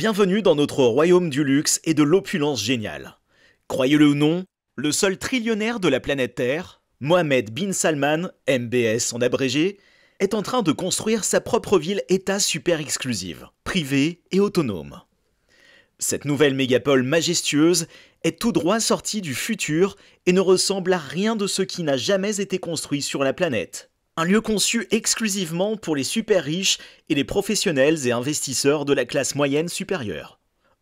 Bienvenue dans notre royaume du luxe et de l'opulence géniale. Croyez-le ou non, le seul trillionnaire de la planète Terre, Mohammed bin Salman, MBS en abrégé, est en train de construire sa propre ville-État super exclusive, privée et autonome. Cette nouvelle mégapole majestueuse est tout droit sortie du futur et ne ressemble à rien de ce qui n'a jamais été construit sur la planète. Un lieu conçu exclusivement pour les super riches et les professionnels et investisseurs de la classe moyenne supérieure.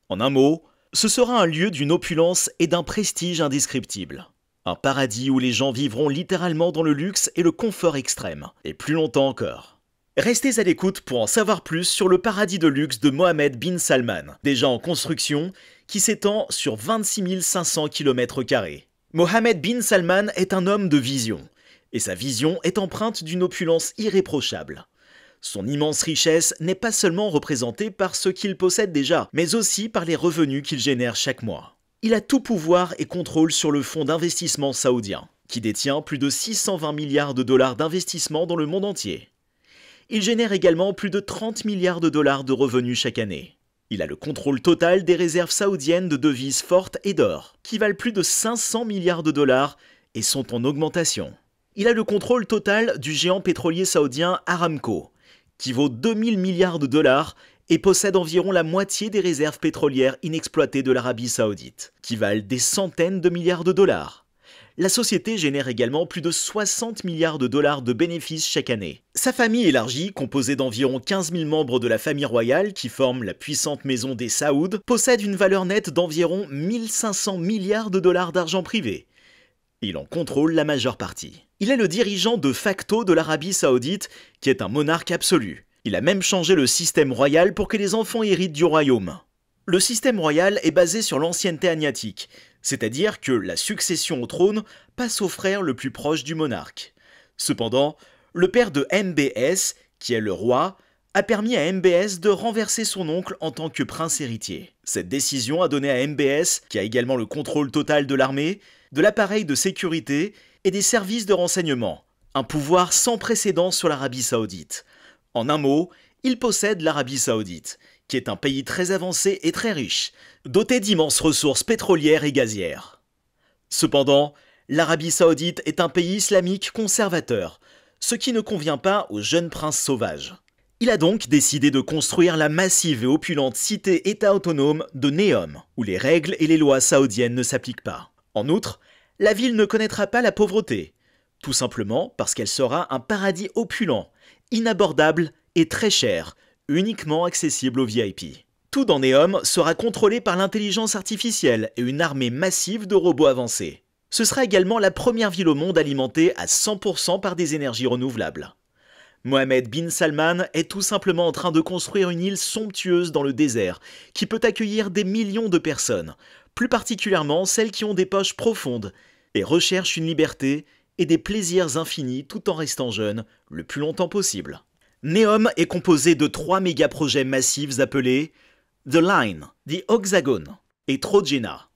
En un mot, ce sera un lieu d'une opulence et d'un prestige indescriptible. Un paradis où les gens vivront littéralement dans le luxe et le confort extrême, et plus longtemps encore. Restez à l'écoute pour en savoir plus sur le paradis de luxe de Mohammed bin Salman, déjà en construction, qui s'étend sur 26 500 km². Mohammed bin Salman est un homme de vision, et sa vision est empreinte d'une opulence irréprochable. Son immense richesse n'est pas seulement représentée par ce qu'il possède déjà, mais aussi par les revenus qu'il génère chaque mois. Il a tout pouvoir et contrôle sur le fonds d'investissement saoudien, qui détient plus de 620 milliards de dollars d'investissement dans le monde entier. Il génère également plus de 30 milliards de dollars de revenus chaque année. Il a le contrôle total des réserves saoudiennes de devises fortes et d'or, qui valent plus de 500 milliards de dollars et sont en augmentation. Il a le contrôle total du géant pétrolier saoudien Aramco, qui vaut 2000 milliards de dollars et possède environ la moitié des réserves pétrolières inexploitées de l'Arabie saoudite, qui valent des centaines de milliards de dollars. La société génère également plus de 60 milliards de dollars de bénéfices chaque année. Sa famille élargie, composée d'environ 15 000 membres de la famille royale qui forment la puissante maison des Saouds, possède une valeur nette d'environ 1500 milliards de dollars d'argent privé. Il en contrôle la majeure partie. Il est le dirigeant de facto de l'Arabie saoudite, qui est un monarque absolu. Il a même changé le système royal pour que les enfants héritent du royaume. Le système royal est basé sur l'ancienneté agnatique, c'est-à-dire que la succession au trône passe au frère le plus proche du monarque. Cependant, le père de MBS, qui est le roi, a permis à MBS de renverser son oncle en tant que prince héritier. Cette décision a donné à MBS, qui a également le contrôle total de l'armée, de l'appareil de sécurité et des services de renseignement, un pouvoir sans précédent sur l'Arabie saoudite. En un mot, il possède l'Arabie saoudite, qui est un pays très avancé et très riche, doté d'immenses ressources pétrolières et gazières. Cependant, l'Arabie saoudite est un pays islamique conservateur, ce qui ne convient pas au jeune prince sauvage. Il a donc décidé de construire la massive et opulente cité-État autonome de Neom, où les règles et les lois saoudiennes ne s'appliquent pas. En outre, la ville ne connaîtra pas la pauvreté, tout simplement parce qu'elle sera un paradis opulent, inabordable et très cher, uniquement accessible aux VIP. Tout dans Neom sera contrôlé par l'intelligence artificielle et une armée massive de robots avancés. Ce sera également la première ville au monde alimentée à 100% par des énergies renouvelables. Mohammed bin Salman est tout simplement en train de construire une île somptueuse dans le désert qui peut accueillir des millions de personnes, plus particulièrement celles qui ont des poches profondes et recherchent une liberté et des plaisirs infinis tout en restant jeunes le plus longtemps possible. Neom est composé de 3 méga-projets massifs appelés The Line, The Hexagon et Trojena.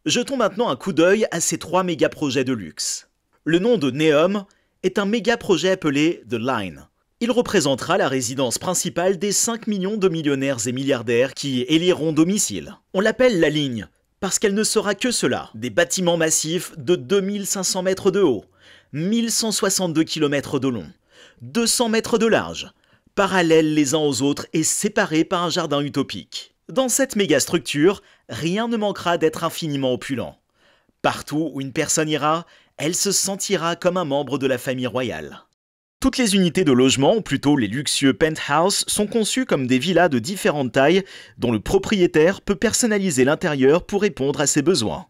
Jetons maintenant un coup d'œil à ces 3 méga-projets de luxe. Le nom de Neom est un méga-projet appelé The Line. Il représentera la résidence principale des 5 millions de millionnaires et milliardaires qui y éliront domicile. On l'appelle la ligne, parce qu'elle ne sera que cela. Des bâtiments massifs de 2500 mètres de haut, 1162 km de long, 200 mètres de large, parallèles les uns aux autres et séparés par un jardin utopique. Dans cette méga-structure, rien ne manquera d'être infiniment opulent. Partout où une personne ira, elle se sentira comme un membre de la famille royale. Toutes les unités de logement, ou plutôt les luxueux penthouses, sont conçues comme des villas de différentes tailles dont le propriétaire peut personnaliser l'intérieur pour répondre à ses besoins.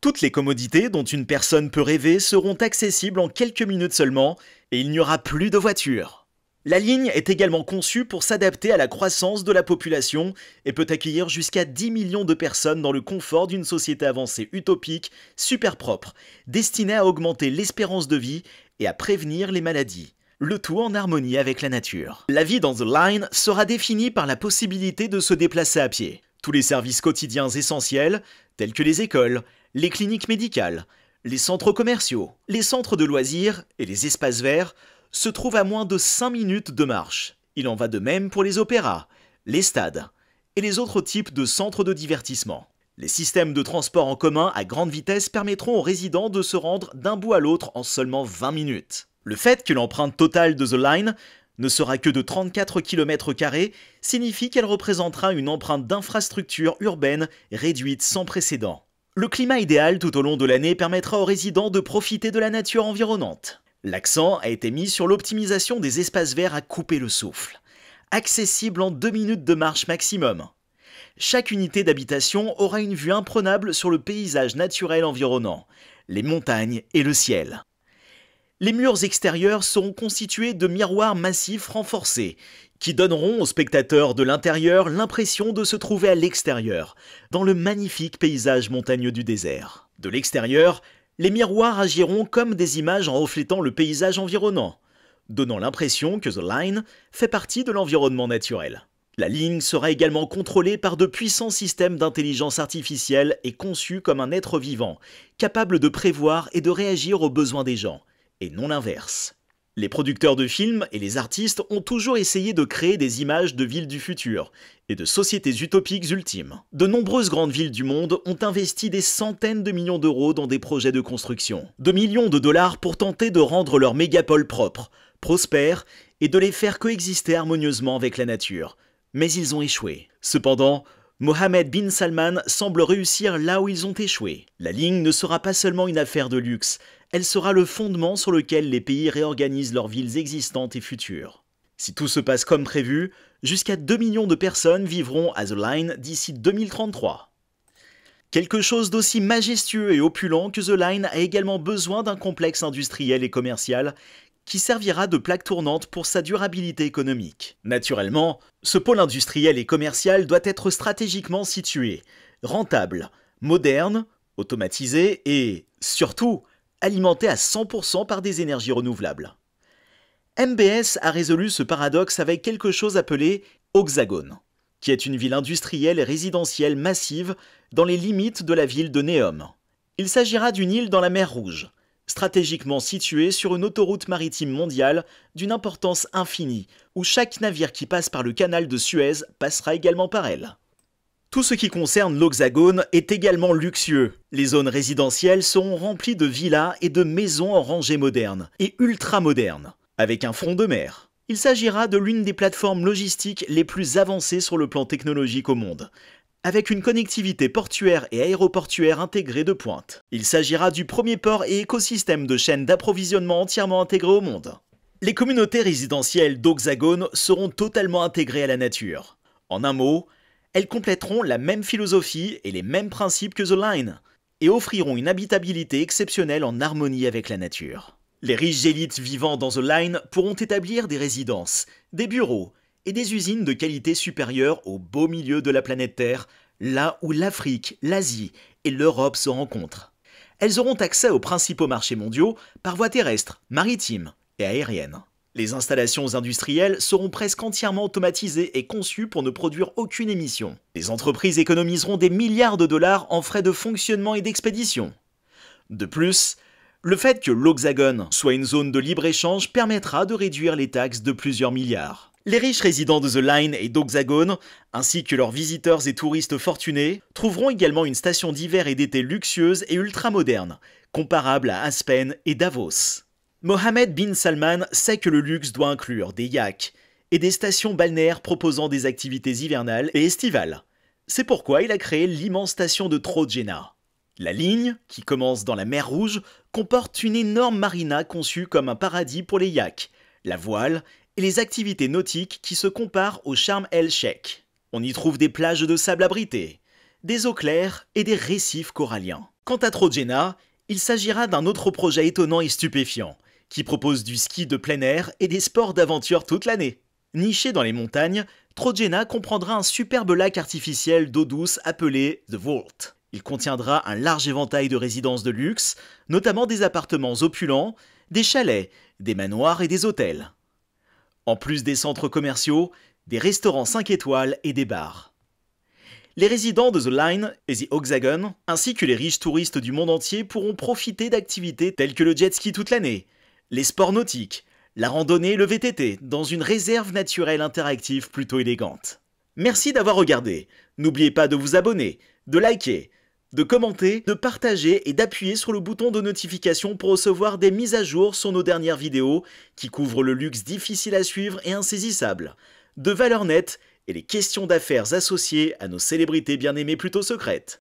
Toutes les commodités dont une personne peut rêver seront accessibles en quelques minutes seulement et il n'y aura plus de voitures. La ligne est également conçue pour s'adapter à la croissance de la population et peut accueillir jusqu'à 10 millions de personnes dans le confort d'une société avancée utopique, super propre, destinée à augmenter l'espérance de vie et à prévenir les maladies. Le tout en harmonie avec la nature. La vie dans The Line sera définie par la possibilité de se déplacer à pied. Tous les services quotidiens essentiels, tels que les écoles, les cliniques médicales, les centres commerciaux, les centres de loisirs et les espaces verts, se trouvent à moins de 5 minutes de marche. Il en va de même pour les opéras, les stades et les autres types de centres de divertissement. Les systèmes de transport en commun à grande vitesse permettront aux résidents de se rendre d'un bout à l'autre en seulement 20 minutes. Le fait que l'empreinte totale de The Line ne sera que de 34 km² signifie qu'elle représentera une empreinte d'infrastructure urbaine réduite sans précédent. Le climat idéal tout au long de l'année permettra aux résidents de profiter de la nature environnante. L'accent a été mis sur l'optimisation des espaces verts à couper le souffle. Accessible en 2 minutes de marche maximum. Chaque unité d'habitation aura une vue imprenable sur le paysage naturel environnant, les montagnes et le ciel. Les murs extérieurs seront constitués de miroirs massifs renforcés, qui donneront aux spectateurs de l'intérieur l'impression de se trouver à l'extérieur, dans le magnifique paysage montagneux du désert. De l'extérieur, les miroirs agiront comme des images en reflétant le paysage environnant, donnant l'impression que The Line fait partie de l'environnement naturel. La ligne sera également contrôlée par de puissants systèmes d'intelligence artificielle et conçus comme un être vivant, capable de prévoir et de réagir aux besoins des gens, et non l'inverse. Les producteurs de films et les artistes ont toujours essayé de créer des images de villes du futur et de sociétés utopiques ultimes. De nombreuses grandes villes du monde ont investi des centaines de millions d'euros dans des projets de construction, de millions de dollars pour tenter de rendre leurs mégapoles propres, prospères et de les faire coexister harmonieusement avec la nature. Mais ils ont échoué. Cependant, Mohammed bin Salman semble réussir là où ils ont échoué. La ligne ne sera pas seulement une affaire de luxe, elle sera le fondement sur lequel les pays réorganisent leurs villes existantes et futures. Si tout se passe comme prévu, jusqu'à 2 millions de personnes vivront à The Line d'ici 2033. Quelque chose d'aussi majestueux et opulent que The Line a également besoin d'un complexe industriel et commercial qui servira de plaque tournante pour sa durabilité économique. Naturellement, ce pôle industriel et commercial doit être stratégiquement situé, rentable, moderne, automatisé et, surtout, alimenté à 100% par des énergies renouvelables. MBS a résolu ce paradoxe avec quelque chose appelé Oxagon, qui est une ville industrielle et résidentielle massive dans les limites de la ville de Neom. Il s'agira d'une île dans la mer Rouge, stratégiquement située sur une autoroute maritime mondiale d'une importance infinie, où chaque navire qui passe par le canal de Suez passera également par elle. Tout ce qui concerne l'Oxagone est également luxueux. Les zones résidentielles seront remplies de villas et de maisons en rangées modernes et ultra modernes, avec un front de mer. Il s'agira de l'une des plateformes logistiques les plus avancées sur le plan technologique au monde, avec une connectivité portuaire et aéroportuaire intégrée de pointe. Il s'agira du premier port et écosystème de chaînes d'approvisionnement entièrement intégré au monde. Les communautés résidentielles d'Oxagone seront totalement intégrées à la nature. En un mot, elles compléteront la même philosophie et les mêmes principes que The Line, et offriront une habitabilité exceptionnelle en harmonie avec la nature. Les riches élites vivant dans The Line pourront établir des résidences, des bureaux et des usines de qualité supérieure au beau milieu de la planète Terre, là où l'Afrique, l'Asie et l'Europe se rencontrent. Elles auront accès aux principaux marchés mondiaux par voie terrestre, maritime et aérienne. Les installations industrielles seront presque entièrement automatisées et conçues pour ne produire aucune émission. Les entreprises économiseront des milliards de dollars en frais de fonctionnement et d'expédition. De plus, le fait que l'Oxagone soit une zone de libre-échange permettra de réduire les taxes de plusieurs milliards. Les riches résidents de The Line et d'Oxagone, ainsi que leurs visiteurs et touristes fortunés, trouveront également une station d'hiver et d'été luxueuse et ultra-moderne, comparable à Aspen et Davos. Mohammed bin Salman sait que le luxe doit inclure des yachts et des stations balnéaires proposant des activités hivernales et estivales. C'est pourquoi il a créé l'immense station de Trojena. La ligne, qui commence dans la mer Rouge, comporte une énorme marina conçue comme un paradis pour les yachts, la voile et les activités nautiques qui se comparent au Sharm el-Sheikh. On y trouve des plages de sable abrités, des eaux claires et des récifs coralliens. Quant à Trojena, il s'agira d'un autre projet étonnant et stupéfiant, qui propose du ski de plein air et des sports d'aventure toute l'année. Niché dans les montagnes, Trojena comprendra un superbe lac artificiel d'eau douce appelé The Vault. Il contiendra un large éventail de résidences de luxe, notamment des appartements opulents, des chalets, des manoirs et des hôtels. En plus des centres commerciaux, des restaurants 5 étoiles et des bars. Les résidents de The Line et The Oxagon, ainsi que les riches touristes du monde entier pourront profiter d'activités telles que le jet ski toute l'année, les sports nautiques, la randonnée et le VTT dans une réserve naturelle interactive plutôt élégante. Merci d'avoir regardé. N'oubliez pas de vous abonner, de liker, de commenter, de partager et d'appuyer sur le bouton de notification pour recevoir des mises à jour sur nos dernières vidéos qui couvrent le luxe difficile à suivre et insaisissable, de valeurs nettes et les questions d'affaires associées à nos célébrités bien aimées plutôt secrètes.